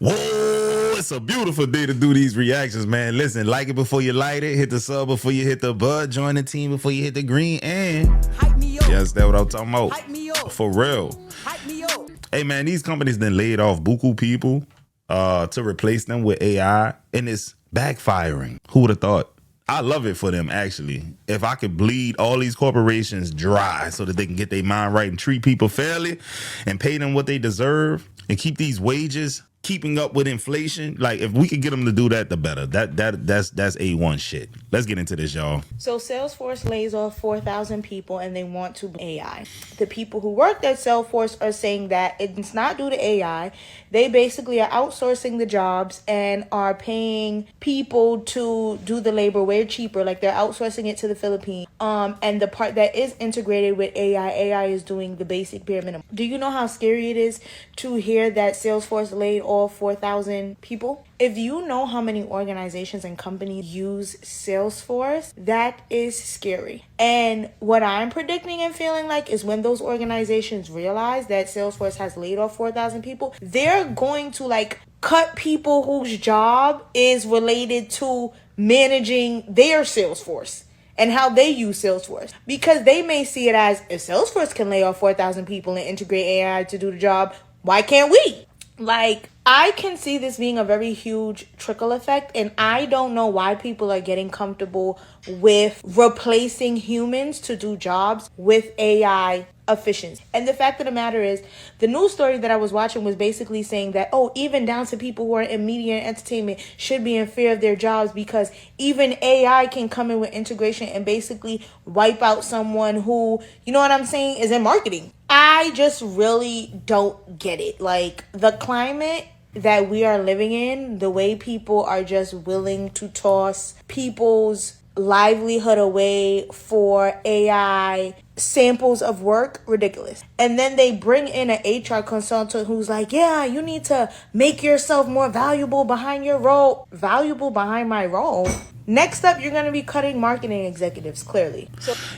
Whoa, it's a beautiful day to do these reactions, man. Listen, like it before you light it, hit the sub before you hit the bud, join the team before you hit the green, and Hype me up. yes, that's what I'm talking about. Hype me up. For real. Hype me up. Hey man, these companies then laid off buku people to replace them with AI, and it's backfiring. Who would have thought? I love it for them, actually. If I could bleed all these corporations dry so that they can get their mind right and treat people fairly and pay them what they deserve and keep these wages keeping up with inflation, like if we could get them to do that, the better. That's A1 shit. Let's get into this, y'all. So Salesforce lays off 4,000 people and they want to AI. The people who worked at Salesforce are saying that it's not due to AI. They basically are outsourcing the jobs and are paying people to do the labor way cheaper. Like they're outsourcing it to the Philippines. And the part that is integrated with AI is doing the basic bare minimum. Do you know how scary it is to hear that Salesforce laid off 4,000 people? If you know how many organizations and companies use Salesforce, that is scary. And what I'm predicting and feeling like is when those organizations realize that Salesforce has laid off 4,000 people, they're going to like cut people whose job is related to managing their Salesforce and how they use Salesforce. Because they may see it as, if Salesforce can lay off 4,000 people and integrate AI to do the job, why can't we? Like, I can see this being a very huge trickle effect, and I don't know why people are getting comfortable with replacing humans to do jobs with AI efficiency. And the fact of the matter is, the news story that I was watching was basically saying that, even down to people who are in media and entertainment should be in fear of their jobs because even AI can come in with integration and basically wipe out someone who, you know what I'm saying, is in marketing. I just really don't get it. Like, the climate that we are living in, the way people are just willing to toss people's livelihood away for AI samples of work, ridiculous. And then they bring in an HR consultant who's like, yeah, you need to make yourself more valuable behind your role. Valuable behind my role? Next up, you're going to be cutting marketing executives, clearly.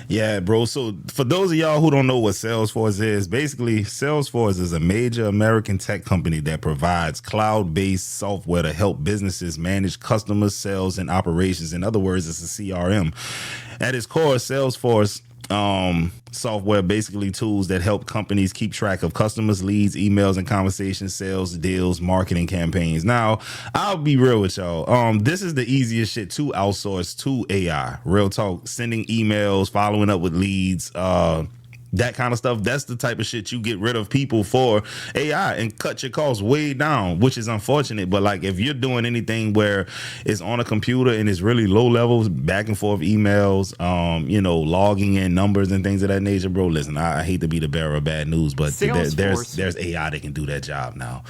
Yeah, bro. So for those of y'all who don't know what Salesforce is, basically Salesforce is a major American tech company that provides cloud-based software to help businesses manage customer sales and operations. In other words, it's a CRM. At its core, Salesforce software, basically tools that help companies keep track of customers, leads, emails, and conversations, sales, deals, marketing campaigns. Now, I'll be real with y'all. This is the easiest shit to outsource to AI. Real talk, sending emails, following up with leads, that kind of stuff. That's the type of shit you get rid of people for AI and cut your costs way down, which is unfortunate. But like, if you're doing anything where it's on a computer and it's really low levels, back and forth emails, logging in numbers and things of that nature, bro, listen, I hate to be the bearer of bad news, but there's AI that can do that job now,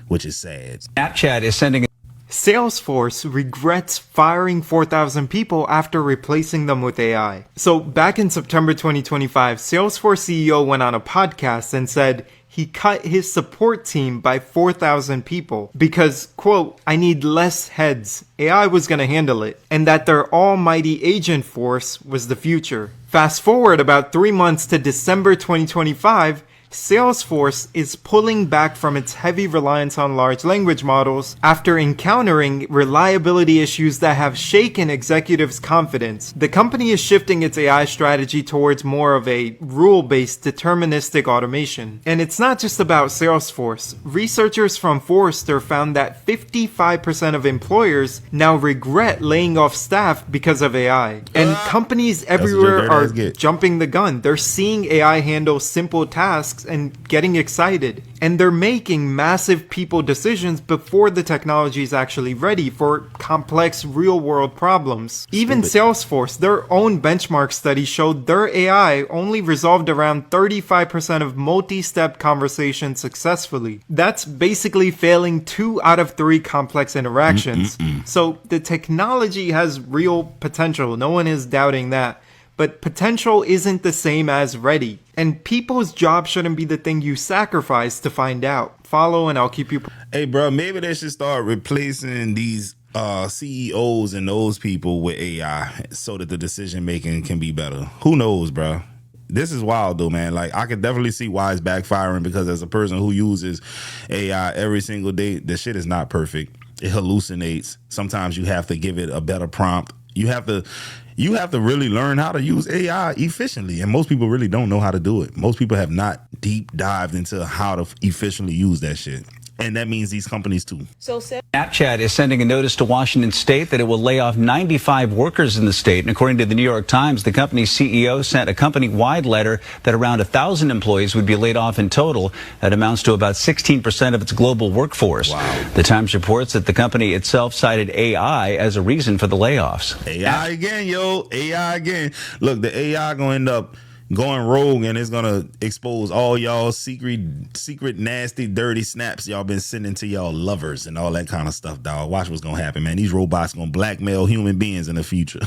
which is sad. Snapchat is sending Salesforce regrets firing 4,000 people after replacing them with AI. So back in September 2025, Salesforce CEO went on a podcast and said he cut his support team by 4,000 people because, quote, I need less heads. AI was going to handle it. And that their almighty agent force was the future. Fast forward about 3 months to December 2025, Salesforce is pulling back from its heavy reliance on large language models after encountering reliability issues that have shaken executives' confidence. The company is shifting its AI strategy towards more of a rule-based deterministic automation. And it's not just about Salesforce. Researchers from Forrester found that 55% of employers now regret laying off staff because of AI. And companies everywhere are jumping the gun. They're seeing AI handle simple tasks and getting excited. And they're making massive people decisions before the technology is actually ready for complex real-world problems. Even Salesforce, their own benchmark study showed their AI only resolved around 35% of multi-step conversations successfully. That's basically failing 2 out of 3 complex interactions. So the technology has real potential. No one is doubting that. But potential isn't the same as ready. And people's job shouldn't be the thing you sacrifice to find out. Follow and I'll keep you... Hey, bro, maybe they should start replacing these CEOs and those people with AI so that the decision making can be better. Who knows, bro? this is wild though, man. Like I could definitely see why it's backfiring, because as a person who uses AI every single day, the shit is not perfect. It hallucinates. Sometimes you have to give it a better prompt. You have to really learn how to use AI efficiently, and most people really don't know how to do it. Most people have not deep dived into how to efficiently use that shit. And that means these companies too. So Snapchat is sending a notice to Washington State that it will lay off 95 workers in the state. And according to the New York Times, the company's CEO sent a company-wide letter that around 1,000 employees would be laid off in total. That amounts to about 16% of its global workforce. Wow. The Times reports that the company itself cited AI as a reason for the layoffs. AI again, yo. AI again. Look, the AI gonna end up going rogue, and it's gonna expose all y'all secret, nasty, dirty snaps y'all been sending to y'all lovers and all that kind of stuff, dog. Watch what's gonna happen, man. These robots gonna blackmail human beings in the future.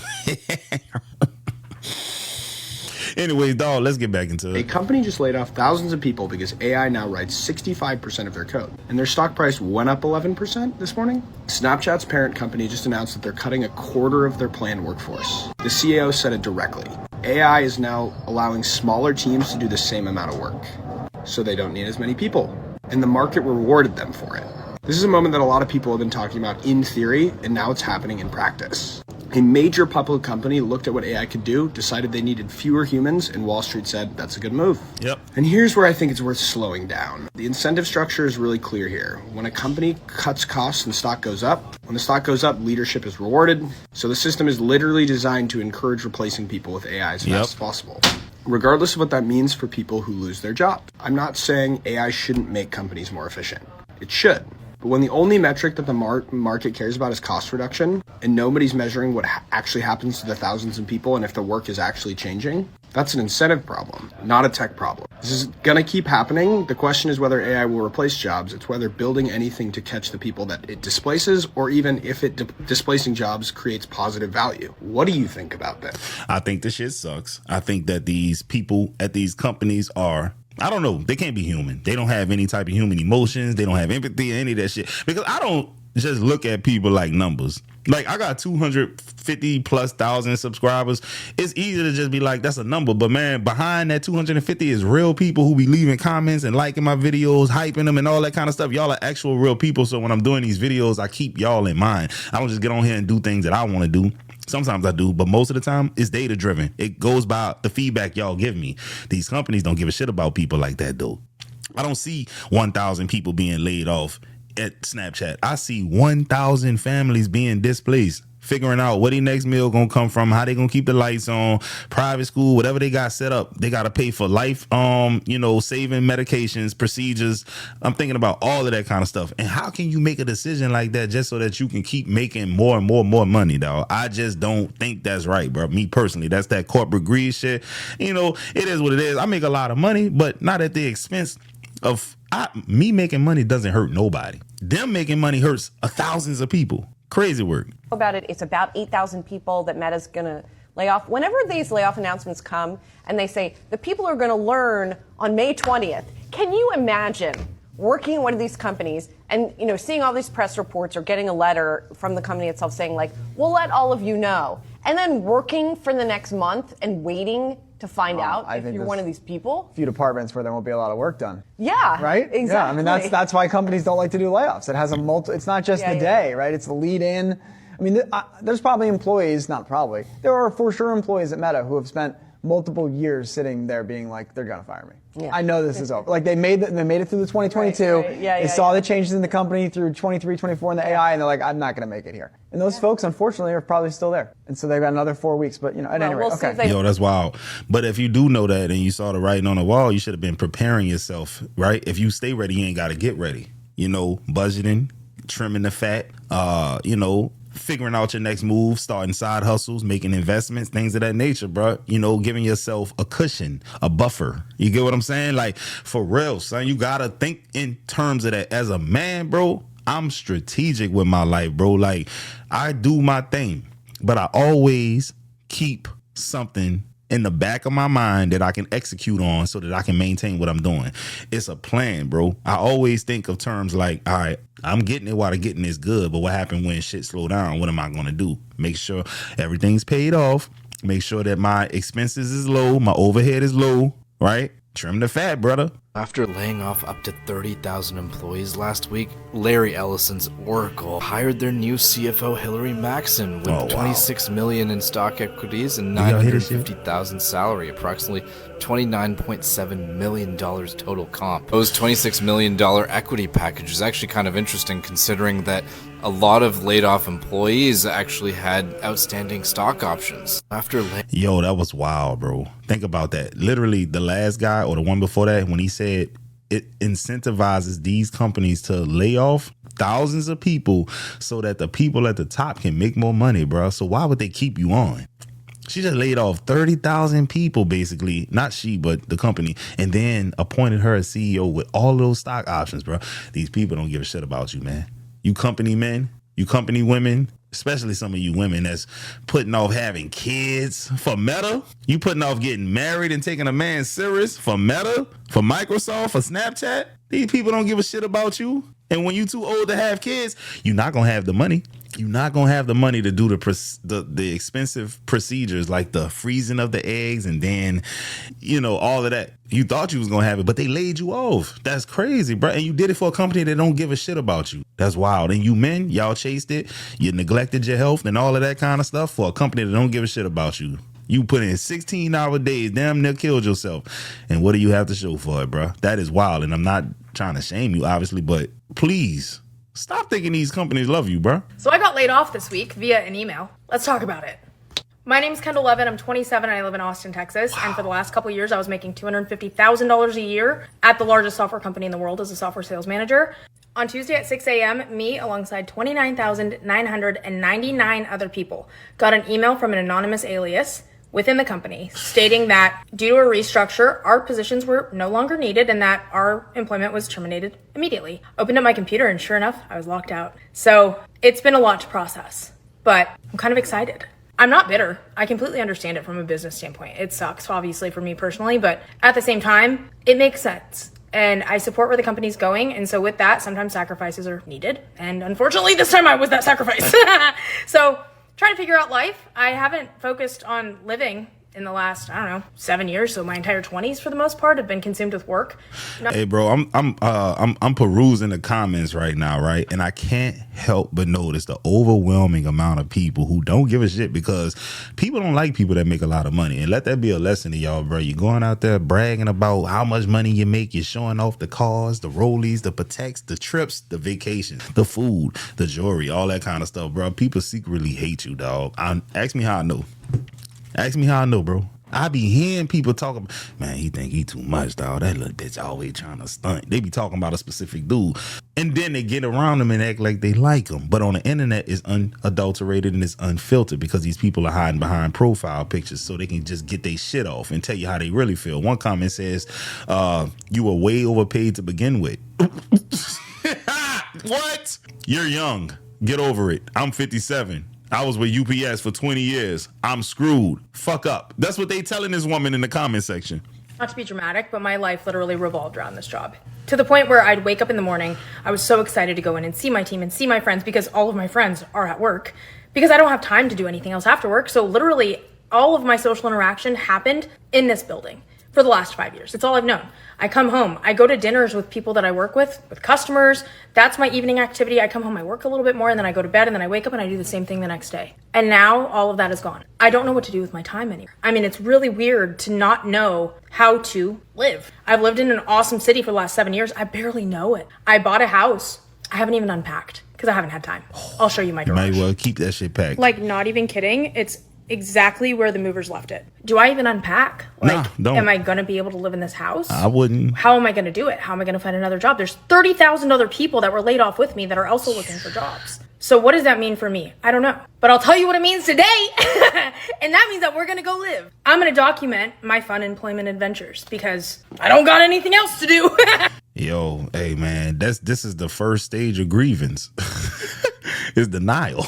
Anyways, dog, let's get back into it. A company just laid off thousands of people because AI now writes 65% of their code, and their stock price went up 11% this morning. Snapchat's parent company just announced that they're cutting a quarter of their planned workforce. The CEO said it directly. AI is now allowing smaller teams to do the same amount of work, so they don't need as many people, and the market rewarded them for it. This is a moment that a lot of people have been talking about in theory, and now it's happening in practice. A major public company looked at what AI could do, decided they needed fewer humans, and Wall Street said, that's a good move. Yep. And here's where I think it's worth slowing down. The incentive structure is really clear here. When a company cuts costs and the stock goes up, when the stock goes up, leadership is rewarded. So the system is literally designed to encourage replacing people with AI as fast as possible, regardless of what that means for people who lose their job. I'm not saying AI shouldn't make companies more efficient. It should. But when the only metric that the market cares about is cost reduction, and nobody's measuring what actually happens to the thousands of people and if the work is actually changing, that's an incentive problem, not a tech problem. This is going to keep happening. The question is whether AI will replace jobs. It's whether building anything to catch the people that it displaces, or even if it displacing jobs creates positive value. What do you think about that? I think this shit sucks. I think that these people at these companies are, I don't know, they can't be human. They don't have any type of human emotions. They don't have empathy or any of that shit. Because I don't just look at people like numbers. Like, I got 250 plus thousand subscribers. It's easy to just be like, that's a number. But man, behind that 250 is real people who be leaving comments and liking my videos, hyping them and all that kind of stuff. Y'all are actual real people. So when I'm doing these videos, I keep y'all in mind. I don't just get on here and do things that I want to do. Sometimes I do, but most of the time it's data driven. It goes by the feedback y'all give me. These companies don't give a shit about people like that though. I don't see 1,000 people being laid off at Snapchat. I see 1,000 families being displaced, figuring out where their next meal gonna come from, how they gonna keep the lights on, private school, whatever they got set up. They gotta pay for life, saving medications, procedures. I'm thinking about all of that kind of stuff. And how can you make a decision like that just so that you can keep making more and more money, dog? I just don't think that's right, bro. Me personally, that's that corporate greed shit. It is what it is. I make a lot of money, but not at the expense of me making money. Doesn't hurt nobody. Them making money hurts thousands of people. Crazy work. About it, it's about 8,000 people that Meta's going to lay off. Whenever these layoff announcements come and they say the people are going to learn on May 20th, can you imagine working in one of these companies and seeing all these press reports or getting a letter from the company itself saying like, we'll let all of you know, and then working for the next month and waiting to find out if you're one of these people? A few departments where there won't be a lot of work done. Yeah, right. Exactly. Yeah, I mean that's why companies don't like to do layoffs. It has a it's not just the day, right? It's the lead in. I mean, there's probably employees, not probably. There are for sure employees at Meta who have spent multiple years sitting there being like, they're gonna fire me. Yeah. I know this is over. Like they made it through the 2022. Right. They saw the changes in the company through 23, 24 in the AI, and they're like, I'm not gonna make it here. And those folks, unfortunately, are probably still there. And so they've got another 4 weeks. But at any rate, okay. Yo, that's wild. But if you do know that and you saw the writing on the wall, you should have been preparing yourself, right? If you stay ready, you ain't got to get ready. Budgeting, trimming the fat, figuring out your next move, starting side hustles, making investments, things of that nature, bro. Giving yourself a cushion, a buffer. You get what I'm saying? Like, for real, son, you got to think in terms of that. As a man, bro, I'm strategic with my life, bro. Like, I do my thing, but I always keep something in the back of my mind that I can execute on so that I can maintain what I'm doing. It's a plan, bro. I always think of terms like, all right, I'm getting it while the getting is good, but what happened when shit slow down? What am I going to do? Make sure everything's paid off Make sure that my expenses is low, my overhead is low, right? Trim the fat, brother. After laying off up to 30,000 employees last week, Larry Ellison's Oracle hired their new CFO Hillary Maxon with $26 million in stock equities and $950,000 salary, approximately $29.7 million total comp. Those $26 million equity package is actually kind of interesting considering that a lot of laid off employees actually had outstanding stock options. Yo, that was wild, bro. Think about that. Literally, the last guy or the one before that, when he said it incentivizes these companies to lay off thousands of people so that the people at the top can make more money, bro. So why would they keep you on? She just laid off 30,000 people, basically. Not she, but the company. And then appointed her as CEO with all of those stock options, bro. These people don't give a shit about you, man. You company men, you company women, especially some of you women that's putting off having kids for Meta. You putting off getting married and taking a man serious for Meta, for Microsoft, for Snapchat. These people don't give a shit about you. And when you too old to have kids, you're not going to have the money. You're not going to have the money to do the expensive procedures like the freezing of the eggs and then, you know, all of that. You thought you was going to have it, but they laid you off. That's crazy, bro. And you did it for a company that don't give a shit about you. That's wild. And you men, y'all chased it. You neglected your health and all of that kind of stuff for a company that don't give a shit about you. You put in 16-hour days, damn near killed yourself. And what do you have to show for it, bro? That is wild. And I'm not trying to shame you, obviously, but please stop thinking these companies love you, bro. So I got laid off this week via an email. Let's talk about it. My name's Kendall Levin. I'm 27 and I live in Austin, Texas. Wow. And for the last couple of years, I was making $250,000 a year at the largest software company in the world as a software sales manager. On Tuesday at 6 a.m., me, alongside 29,999 other people, got an email from an anonymous alias within the company stating that due to a restructure, our positions were no longer needed and that our employment was terminated immediately. Opened up my computer and sure enough, I was locked out. So it's been a lot to process, but I'm kind of excited. I'm not bitter. I completely understand it from a business standpoint. It sucks, obviously, for me personally, but at the same time, it makes sense. And I support where the company's going. And so with that, sometimes sacrifices are needed. And unfortunately, this time I was that sacrifice. So trying to figure out life. I haven't focused on living in the last, 7 years. So my entire 20s, for the most part, have been consumed with work. Hey, bro, I'm perusing the comments right now, right? And I can't help but notice the overwhelming amount of people who don't give a shit because people don't like people that make a lot of money. And let that be a lesson to y'all, bro. You're going out there bragging about how much money you make. You're showing off the cars, the rollies, the Pateks, the trips, the vacations, the food, the jewelry, all that kind of stuff, bro. People secretly hate you, dog. Ask me how I know. Ask me how I know, bro. I be hearing people talking, man, he think he too much, dog. That little bitch always trying to stunt. They be talking about a specific dude. And then they get around him and act like they like him. But on the internet, it's unadulterated and it's unfiltered because these people are hiding behind profile pictures so they can just get their shit off and tell you how they really feel. One comment says, you were way overpaid to begin with. What? You're young. Get over it. I'm 57. I was with UPS for 20 years. I'm screwed. Fuck up. That's what they telling this woman in the comment section. Not to be dramatic, but my life literally revolved around this job. To the point where I'd wake up in the morning, I was so excited to go in and see my team and see my friends because all of my friends are at work. Because I don't have time to do anything else after work. So literally all of my social interaction happened in this building for the last 5 years. It's all I've known. I come home, I go to dinners with people that I work with customers. That's my evening activity. I come home, I work a little bit more, and then I go to bed, and then I wake up and I do the same thing the next day. And now all of that is gone. I don't know what to do with my time anymore. I mean, it's really weird to not know how to live. I've lived in an awesome city for the last 7 years. I barely know it. I bought a house. I haven't even unpacked because I haven't had time. I'll show you my garage. You might well keep that shit packed. Like, not even kidding. It's exactly where the movers left it. Do I even unpack? Like, don't. Am I going to be able to live in this house? I wouldn't. How am I going to do it? How am I going to find another job? There's 30,000 other people that were laid off with me that are also looking for jobs. So what does that mean for me? I don't know. But I'll tell you what it means today. And that means that we're going to go live. I'm going to document my fun employment adventures because I don't got anything else to do. Yo, hey man, this is the first stage of grievance. It's denial.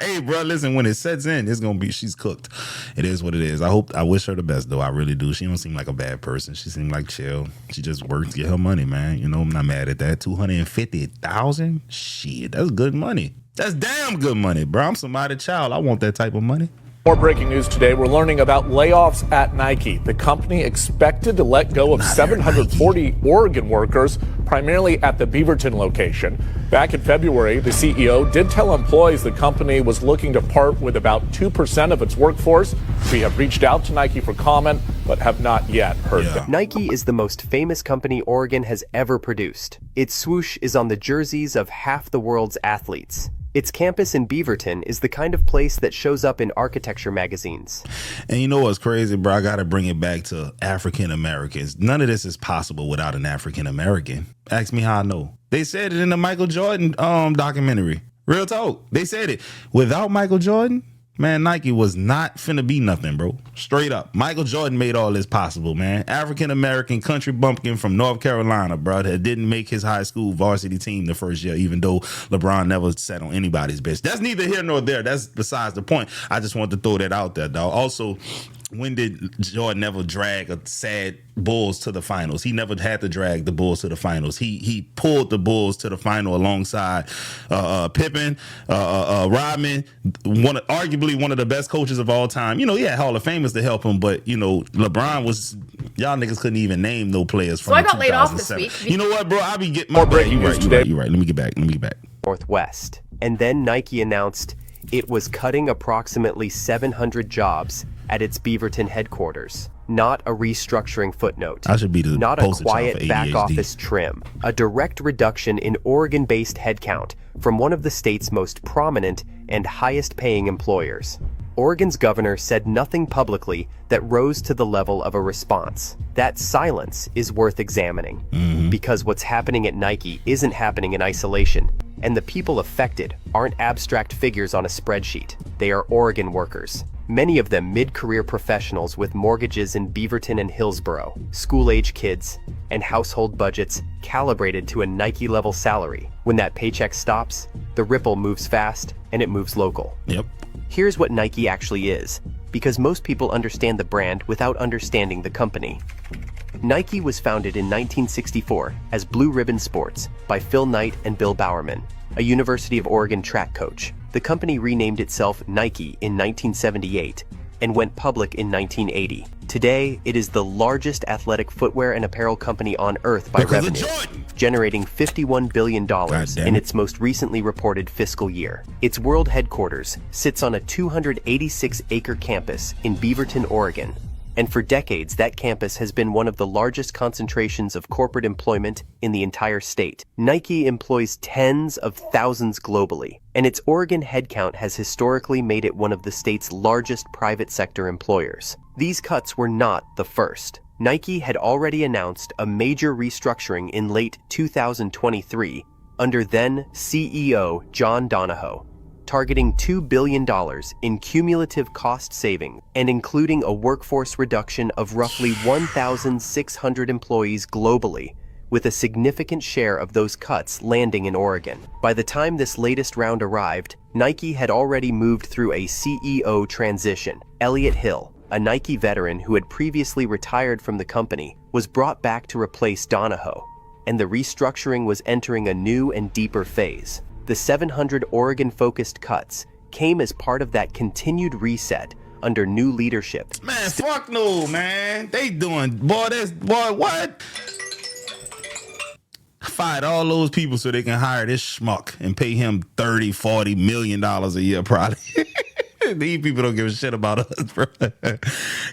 Hey, bro, listen, when it sets in, it's gonna be she's cooked. It is what it is. I wish her the best though. I really do. She don't seem like a bad person. She seemed like chill. She just worked to get her money, man. You know, I'm not mad at that. 250,000? Shit, that's good money. That's damn good money, bro. I'm somebody's child. I want that type of money. More breaking news today. We're learning about layoffs at Nike. The company expected to let go of 740 Oregon workers, primarily at the Beaverton location. Back in February, the CEO did tell employees the company was looking to part with about 2% of its workforce. We have reached out to Nike for comment, but have not yet heard them. Nike is the most famous company Oregon has ever produced. Its swoosh is on the jerseys of half the world's athletes. Its campus in Beaverton is the kind of place that shows up in architecture magazines. And you know what's crazy, bro? I got to bring it back to African Americans. None of this is possible without an African American. Ask me how I know. They said it in the Michael Jordan documentary. Real talk. They said it. Without Michael Jordan, man, Nike was not finna be nothing, bro. Straight up. Michael Jordan made all this possible, man. African-American country bumpkin from North Carolina, bro, that didn't make his high school varsity team the first year, even though LeBron never sat on anybody's bench. That's neither here nor there. That's besides the point. I just want to throw that out there, dog. Also, when did Jordan ever drag a sad Bulls to the finals? He never had to drag the Bulls to the finals. He pulled the Bulls to the final alongside Pippen, Rodman, arguably one of the best coaches of all time. You know, he had Hall of Famers to help him, but you know, LeBron was, y'all niggas couldn't even name no players from So I got laid off this week. You know what, bro? I be getting more breaking news today. You're right. Let me get back. Northwest. And then Nike announced it was cutting approximately 700 jobs at its Beaverton headquarters. Not a restructuring footnote. I should be the not a poster child quiet for back ADHD. office trim. A direct reduction in Oregon-based headcount from one of the state's most prominent and highest-paying employers. Oregon's governor said nothing publicly that rose to the level of a response. That silence is worth examining, because what's happening at Nike isn't happening in isolation, and the people affected aren't abstract figures on a spreadsheet. They are Oregon workers. Many of them mid-career professionals with mortgages in Beaverton and Hillsborough, school-age kids, and household budgets calibrated to a Nike-level salary. When that paycheck stops, the ripple moves fast and it moves local. Yep. Here's what Nike actually is, because most people understand the brand without understanding the company. Nike was founded in 1964 as Blue Ribbon Sports by Phil Knight and Bill Bowerman, a University of Oregon track coach. The company renamed itself Nike in 1978 and went public in 1980. Today, it is the largest athletic footwear and apparel company on earth by revenue, generating $51 billion in its most recently reported fiscal year. Its world headquarters sits on a 286-acre campus in Beaverton, Oregon. And for decades, that campus has been one of the largest concentrations of corporate employment in the entire state. Nike employs tens of thousands globally, and its Oregon headcount has historically made it one of the state's largest private sector employers. These cuts were not the first. Nike had already announced a major restructuring in late 2023 under then CEO John Donahoe, targeting $2 billion in cumulative cost savings and including a workforce reduction of roughly 1,600 employees globally, with a significant share of those cuts landing in Oregon. By the time this latest round arrived, Nike had already moved through a CEO transition. Elliott Hill, a Nike veteran who had previously retired from the company, was brought back to replace Donahoe, and the restructuring was entering a new and deeper phase. The 700 Oregon-focused cuts came as part of that continued reset under new leadership. Man, fuck no, man. They doing, boy, what? Fired all those people so they can hire this schmuck and pay him $30, $40 million a year, probably. These people don't give a shit about us, bro.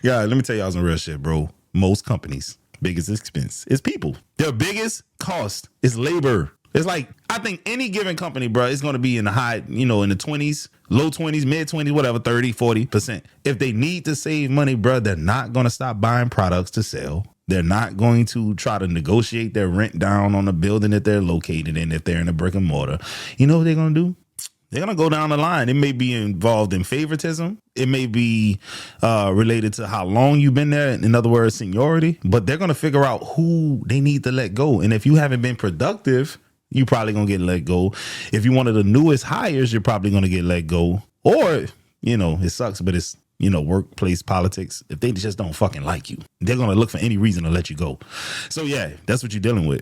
Yeah, let me tell y'all some real shit, bro. Most companies' biggest expense is people. Their biggest cost is labor. It's like, I think any given company, bro, is going to be in the high, in the 20s, low 20s, mid 20s, whatever, 30, 40%. If they need to save money, bro, they're not going to stop buying products to sell. They're not going to try to negotiate their rent down on the building that they're located in if they're in a brick and mortar. You know what they're going to do? They're going to go down the line. It may be involved in favoritism. It may be related to how long you've been there. In other words, seniority. But they're going to figure out who they need to let go. And if you haven't been productive, you're probably going to get let go. If you're one of the newest hires, you're probably going to get let go. Or, it sucks, but it's, workplace politics. If they just don't fucking like you, they're going to look for any reason to let you go. So, yeah, that's what you're dealing with.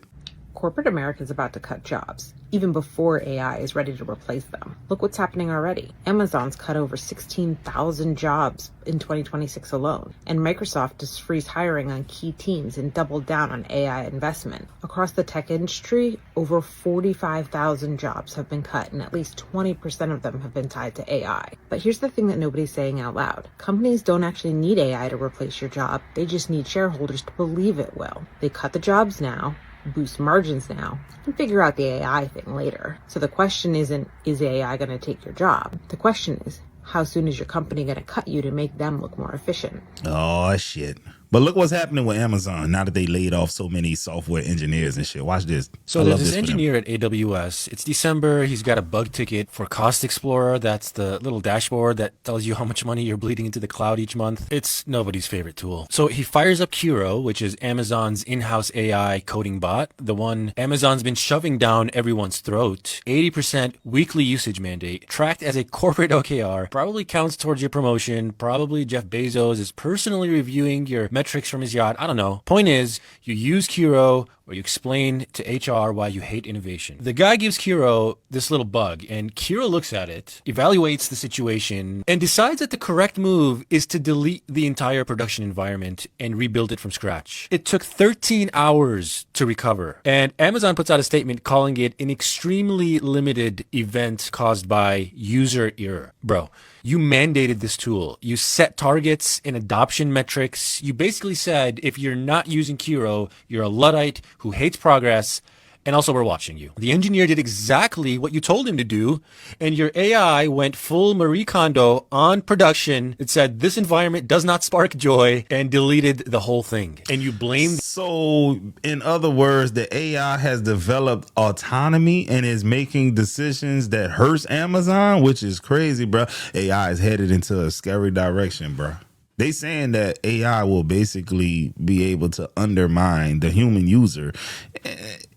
Corporate America is about to cut jobs, even before AI is ready to replace them. Look what's happening already. Amazon's cut over 16,000 jobs in 2026 alone, and Microsoft has freeze hiring on key teams and doubled down on AI investment. Across the tech industry, over 45,000 jobs have been cut, and at least 20% of them have been tied to AI. But here's the thing that nobody's saying out loud. Companies don't actually need AI to replace your job. They just need shareholders to believe it will. They cut the jobs now, boost margins now, and figure out the AI thing later. So the question isn't, is AI going to take your job? The question is, how soon is your company going to cut you to make them look more efficient? Oh, shit. But look what's happening with Amazon now that they laid off so many software engineers and shit. Watch this. So there's this engineer at AWS. It's December. He's got a bug ticket for Cost Explorer. That's the little dashboard that tells you how much money you're bleeding into the cloud each month. It's nobody's favorite tool. So he fires up Kiro, which is Amazon's in-house AI coding bot, the one Amazon's been shoving down everyone's throat. 80% weekly usage mandate, tracked as a corporate OKR, probably counts towards your promotion. Probably Jeff Bezos is personally reviewing your metrics from his yacht. I don't know. Point is, you use Kiro or you explain to HR why you hate innovation. The guy gives Kiro this little bug, and Kiro looks at it, evaluates the situation, and decides that the correct move is to delete the entire production environment and rebuild it from scratch. It took 13 hours to recover, and Amazon puts out a statement calling it an extremely limited event caused by user error. Bro, you mandated this tool. You set targets and adoption metrics. You basically said if you're not using Kiro, you're a Luddite who hates progress, and also we're watching you. The engineer did exactly what you told him to do, and your AI went full Marie Kondo on production. It said this environment does not spark joy and deleted the whole thing. And you blamed. So in other words, the AI has developed autonomy and is making decisions that hurts Amazon, which is crazy, bro. AI is headed into a scary direction, bro. They saying that AI will basically be able to undermine the human user.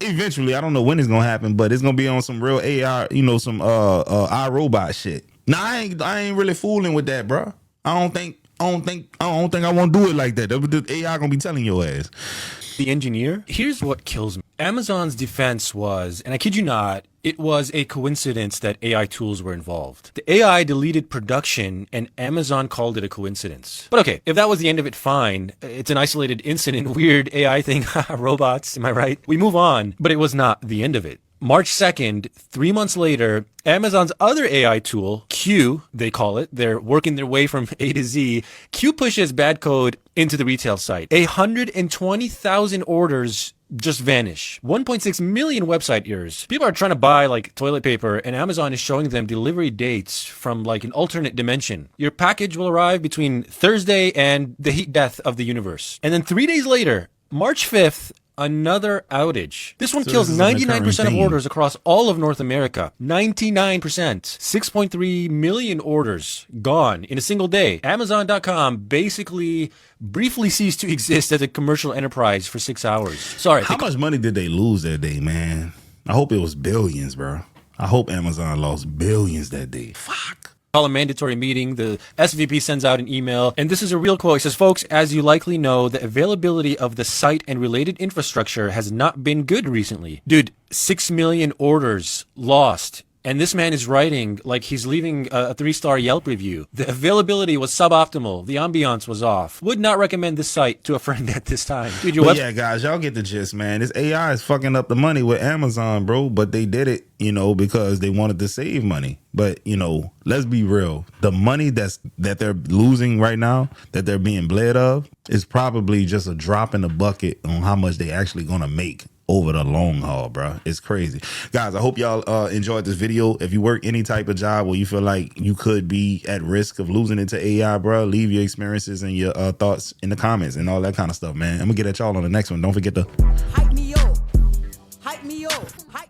Eventually, I don't know when it's gonna happen, but it's gonna be on some real AI, some iRobot shit. Now I ain't really fooling with that, bro. I don't think I want to do it like that. The AI gonna be telling your ass. The engineer? Here's what kills me. Amazon's defense was, and I kid you not, it was a coincidence that AI tools were involved. The AI deleted production and Amazon called it a coincidence. But okay, if that was the end of it, fine. It's an isolated incident, weird AI thing, robots, am I right? We move on, but it was not the end of it. March 2nd, 3 months later, Amazon's other AI tool, Q, they call it, they're working their way from A to Z. Q pushes bad code into the retail site. 120,000 orders just vanish. 1.6 million website errors. People are trying to buy like toilet paper, and Amazon is showing them delivery dates from like an alternate dimension. Your package will arrive between Thursday and the heat death of the universe. And then 3 days later, March 5th, another outage. This one kills 99% of orders across all of North America. 99%. 6.3 million orders gone in a single day. Amazon.com basically briefly ceased to exist as a commercial enterprise for 6 hours. Sorry. How much money did they lose that day, man? I hope it was billions, bro. I hope Amazon lost billions that day. Fuck. Call a mandatory meeting. The SVP sends out an email, and this is a real quote. It says, folks, as you likely know, the availability of the site and related infrastructure has not been good recently. Dude, 6 million orders lost. And this man is writing like he's leaving a 3-star Yelp review. The availability was suboptimal. The ambiance was off. Would not recommend this site to a friend at this time. Dude, yeah, guys, y'all get the gist, man. This AI is fucking up the money with Amazon, bro. But they did it, because they wanted to save money. But, let's be real. The money that they're losing right now, that they're being bled of, is probably just a drop in the bucket on how much they actually gonna make over the long haul, bro. It's crazy. Guys, I hope y'all enjoyed this video. If you work any type of job where you feel like you could be at risk of losing it to AI, bro, leave your experiences and your thoughts in the comments and all that kind of stuff, man. I'm gonna get at y'all on the next one. Don't forget to hype me up.